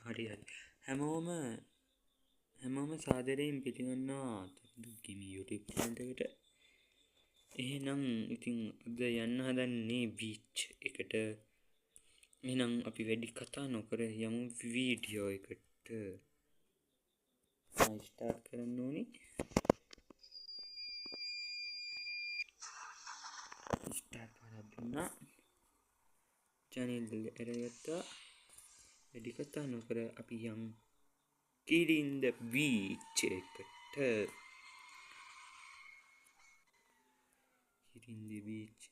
හරි හැමෝම සාදරයෙන් පිළිගන්නවා ගිමි YouTube channel එකට. එහෙනම් ඉතින් අද යන්න හදන්නේ බීච් එකට. එහෙනම් අපි වැඩි කතා නොකර යමු වීඩියෝ එකට. ස්ටාර්ට් කරන්න ඕනි. ස්ටාර්ට් කරලා දුන්නා. channel එක එරගත්තා. වැඩි කතා නොකර අපි යමු Kirin the beach එකට. Kirin the beach.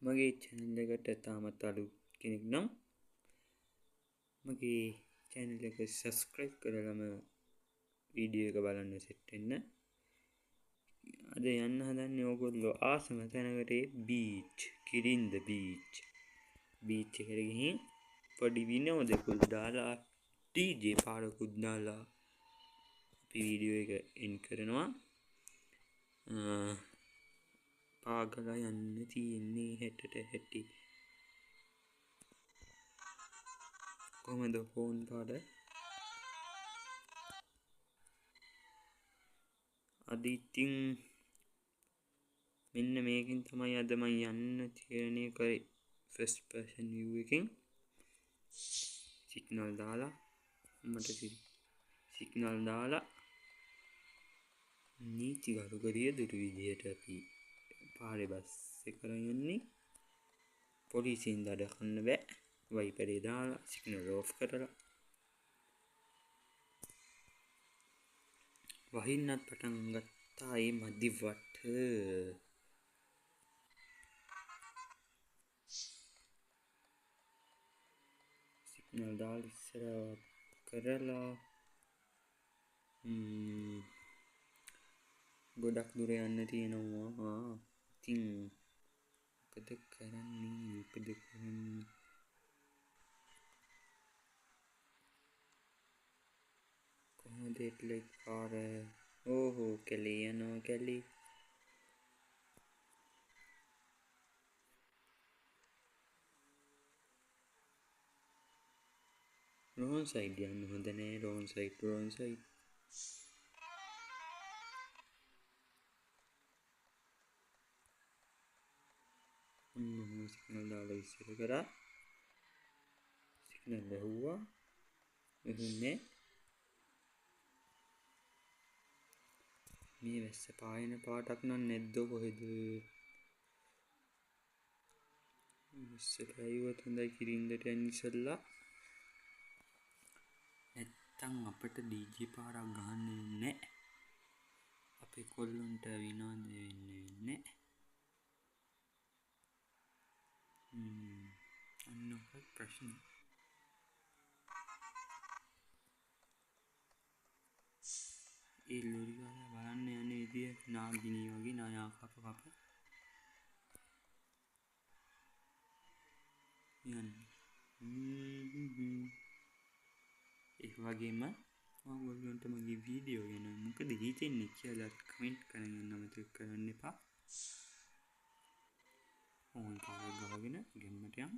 මගේ channel එකට තාමත් අලුත් කෙනෙක් නම් මගේ channel එක subscribe කරලම වීඩියෝ එක බලන්න සෙට් වෙන්න. අද යන්න හදන්නේ ඕගොල්ලෝ ආසම තැනකට beach, Kirin the beach. beach එකට ගිහින් පොඩි විනෝදකුත් දාලා DJ පාරකුත් දාලා අපි වීඩියෝ එක එන්ඩ් කරනවා. පාගලා යන්න තියෙන්නේ හැටි කොහමද ෆෝන් පාඩ අද ඉතින් මෙන්න මේකෙන් තමයි අද මම යන්න තීරණය කරේ. ෆස්ට් පර්සන් view එකෙන් සිග්නල් දාලා සිග්නල් දාලා නීති ගරුකරිය දුරු විදියට අපි පාරේ බස් එක කරන් යන්නේ. පොලිසියෙන් දඩ කන්න බෑ. වයිපරේ දාලා සිග්නල් ඕෆ් කරලා වහින්නත් පටන් ගත්තා. ඒ මදිවට සිග්නල් දාලා ඉස්සරහට කරලා ගොඩක් දුර යන්න තියෙනවා. ඉතින් මොකද කරන්නේ කොහොමද එట్లෙක් පාර ඕහෝ කැලේ යනවා. කැලේ රෝන් සයිඩ් යන්න හොඳ නෑ. රෝන් සයිඩ් සිගනල් දාලා ඉස්සර කරා. සිගනල් ඇහුවා එහුන්නේ. මේ වැස්ස පායන පාටක් නම් නැද්ද කොහෙද? වැස්ස පෑයුවත් හොඳයි කිරින්දට යන්න ඉස්සෙල්ලා. නැත්තම් අපිට DJ පාරක් ගහන්න වෙන්නේ. අපේ කොල්ලොන්ට විනෝද වෙන්නේ. අන්න ඔක ප්‍රශ්න. ඒ ලොරි ගාලා බලන්න යන විදිය නාගිනී වගේ නායා කප යන්නේ. ඒ වගේම ඔයගොල්ලන්ට මගේ වීඩියෝ ගැන මොකද හිතෙන්නේ කියලා කමෙන්ට් කරන්න අමතක කරන්න එපා. ඕන් පාරක් ගහගෙන ගෙම්මට යන්න.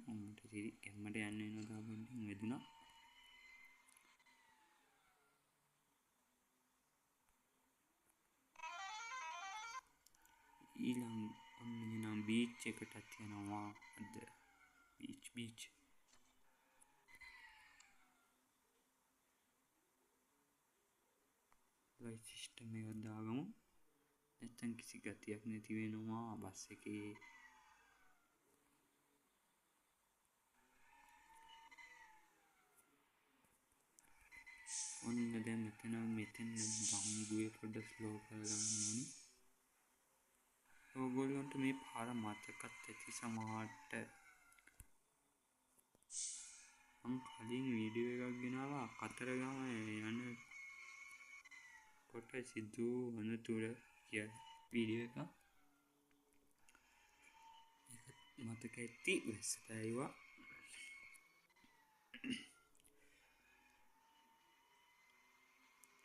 ගෙම්මට යන්න වෙනවා තාපොඩ්ඩින් වැදුනා. ඊළඟ නම් බීච් එකටත් යනවා. අද බීච් ලයිට් සිස්ටම් එක දාගමු. නැත්තම් කිසි ගතියක් නැති වෙනවා බස් එකේ. ඔන්න දැන් මෙතන බම්බුවේ පොඩ්ඩක් ස්ලෝ කරගන්න ඕනේ. ඕගොල්ලන්ට මේ පාර මතකත් ඇති සමහරට. මම කලින් වීඩියෝ එකක් ගෙනාවා කතරගම යන කොට සිදු වනතුර කියන වීඩියෝ එක. මතක ඇති වැස්ස පෑයුවා.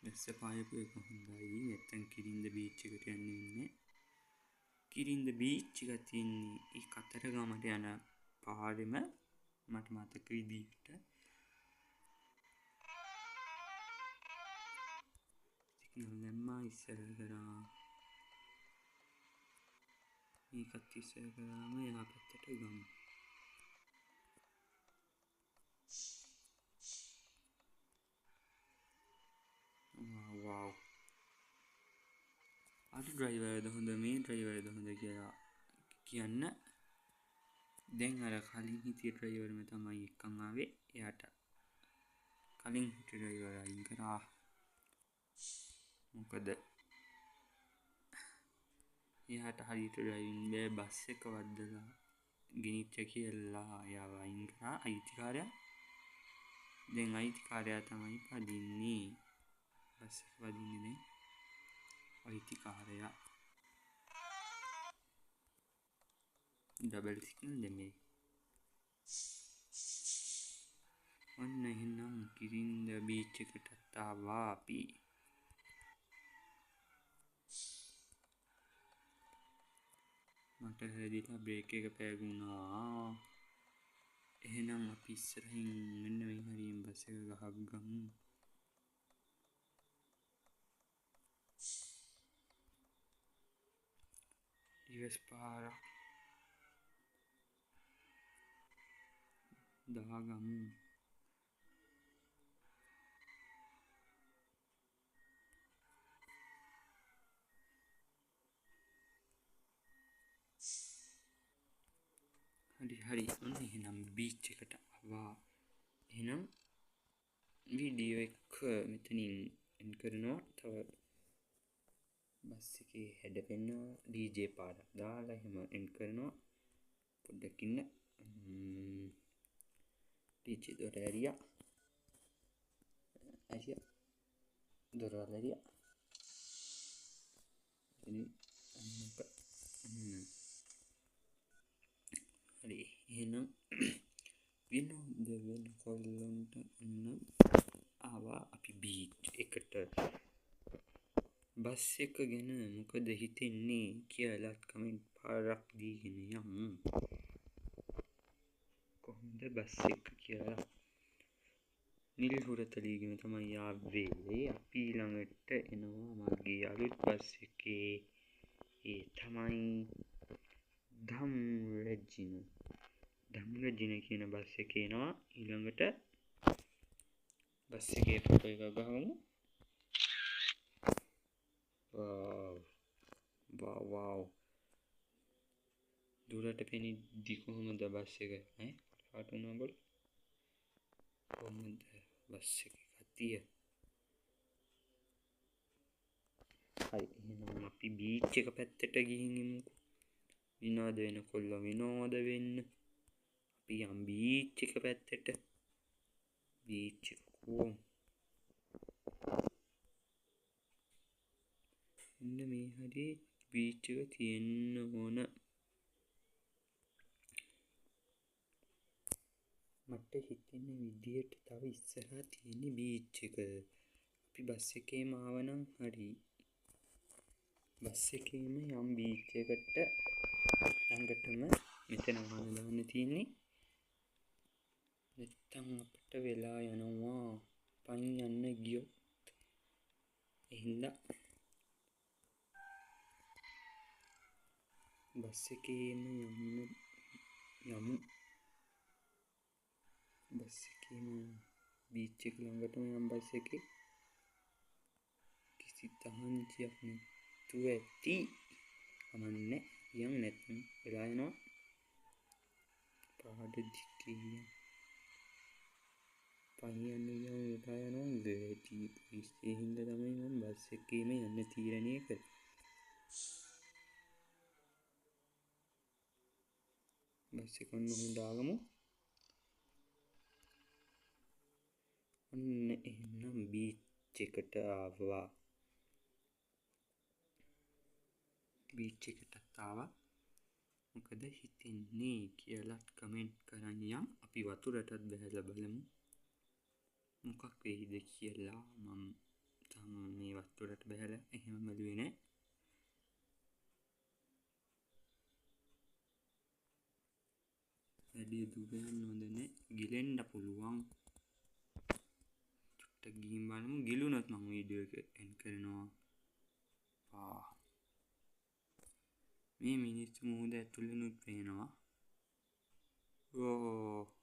වැස්ස පායපු එක හොඳයි. නැත්තම් Kirin the beach එකට යන්න වෙන්නේ. Kirin the beach එක තියෙන්නේ ඒ කතරගමට යන පාරෙම මට මතක විදිහට සිග්නල් දැම්මා ඉස්සර කරා මේකත් ඉස්සර කරාම එහා පැත්තට ගමු. වව් අර ඩ්‍රයිවර්ද හොඳ මේ ඩ්‍රයිවර්ද හොඳ කියලා කියන්න. දැන් අර කලින් හිටිය ඩ්‍රයිවර්ම තමයි එක්කන් ආවේ. එයාට කලින් හිටිය ඩ්‍රයිවර් අයින් කරා. මොකද එයාට හරියට ඩ්‍රයිවිං බෑ. බස් එක වද්දලා ගෙනිච්ච කියලා එයාව අයින් කරා අයිතිකාරයා. දැන් අයිතිකාරයා තමයි පදින්නේ. බස් එක වදින්නේ දැන් අයිතිකාරයා. ඩබල් සිග්නල් දෙන්නේ. ඔන්න එහෙනම් කිරින්ද බීච් එකටත් ආවා අපි. මට හැදිලා බ්‍රේක් එක පෑගුණා. එහෙනම් අපි ඉස්සරහින් මෙන්න මේ හරියෙන් බස් එක ගහගමු. ඊවස් පාරක් දාගමු. හරි ඔන්න එහෙනම් බීච් එකට ආවා. එහෙනම් වීඩියෝ එක මෙතනින් එන්ඩ් කරනවා. තව බස් එකේ හැඩපෙන්නවා ඩීජේ පාඩක් දාලා එහෙම එන්ඩ් කරනවා. පොඩ්ඩක් ඉන්න. ඩීජේ දොර ඇරියා. දොරවල් ඇරියා. හරි එහෙනම් විනෝද වෙන කොල්ලොන්ට නම් ආවා අපි බීච් එකට. බස් එක ගැන මොකද හිතෙන්නේ කියලා කමෙන්ට් පාරක් දීගෙන යමු. කොහොමද බස් එක කියලා. නිල් හුරතලීගෙන තමයි ආවේ. අපි ළඟට එනවා මගේ අලුත් බස් එකේ. ඒ තමයි ධම්රජින කියන බස් එකේ එනවා. ඊළඟට බස් එකේ ෆොටෝ එකක් ගහමු. වව් දුරට පෙනිද්දි කොහොමද බස් එක පාට වුණා බල. කොහොමද බස් එකේ ගතිය. හරි එහෙනම් අපි බීච් එක පැත්තට ගිහින් ඉමුකෝ. විනෝද වෙන කොල්ලෝ විනෝද වෙන්න. අපි යම් බීච් එක පැත්තට. බීච් එක කොහොම ඉන්න මේ හරියේ බීච් එක තියෙන්න ඕන. මට හිතෙන විදියට තව ඉස්සරහා තියෙන බීච් එක. අපි බස් එකේම ආවනම් හරි. බස් එකේම යම් බීච් එකට ළඟටම මෙතන වාහන දාන්න තියෙන්නේ. නැත්තම් අපිට වෙලා යනවා පයින් යන්න ගියොත්. එහෙනම් බස් එකේම යමු. බස් එකේම බීච් එක ළඟටම යම් බස් එකේ කිසි තහංචියක් නැතුව ඇති. කමන්නේ යම් නැත්නම් වෙලා යනවා. පාඩ දික්කේ පයින් යන්න වෙලා යනවා. ගේටි පිස්සේ හින්දා තමයි මම බස් එකේම යන්න තීරණය කළේ. බස් එක ඔන්න දාගමු. ඔන්න එහෙනම් බීච් එකට ආවා. බීච් එකට ආවා. මොකද හිතෙන්නේ කියලා කමෙන්ට් කරන්න යම්. අපි වතුරටත් බහලා බලමු. මොකක් වෙයිද කියලා. මම තාම මේ වතුරට බහලා එහෙම බැලුවේ නෑ. වැඩිය දුරයන් නොදනේ ගිලෙන්ඩ පුළුවන් චුට්ටක් ගිහින් බලමු ගිලුනොත් මම වීඩියෝ එක එන්ඩ් කරනවා මේ මිනිස්සු මුහුද ඇතුළෙනුත් පේනවා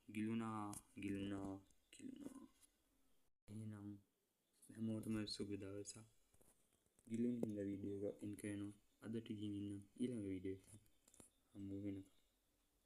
ගිලුණා එහෙනම් හැමෝටම සුබ දවසක් ගිලුම් හින්දා වීඩියෝ එක එන්ඩ් කරනවා අදට ගිහින් ඉන්නම් ඊළඟ වීඩියෝ එක හම්බ වෙනකම්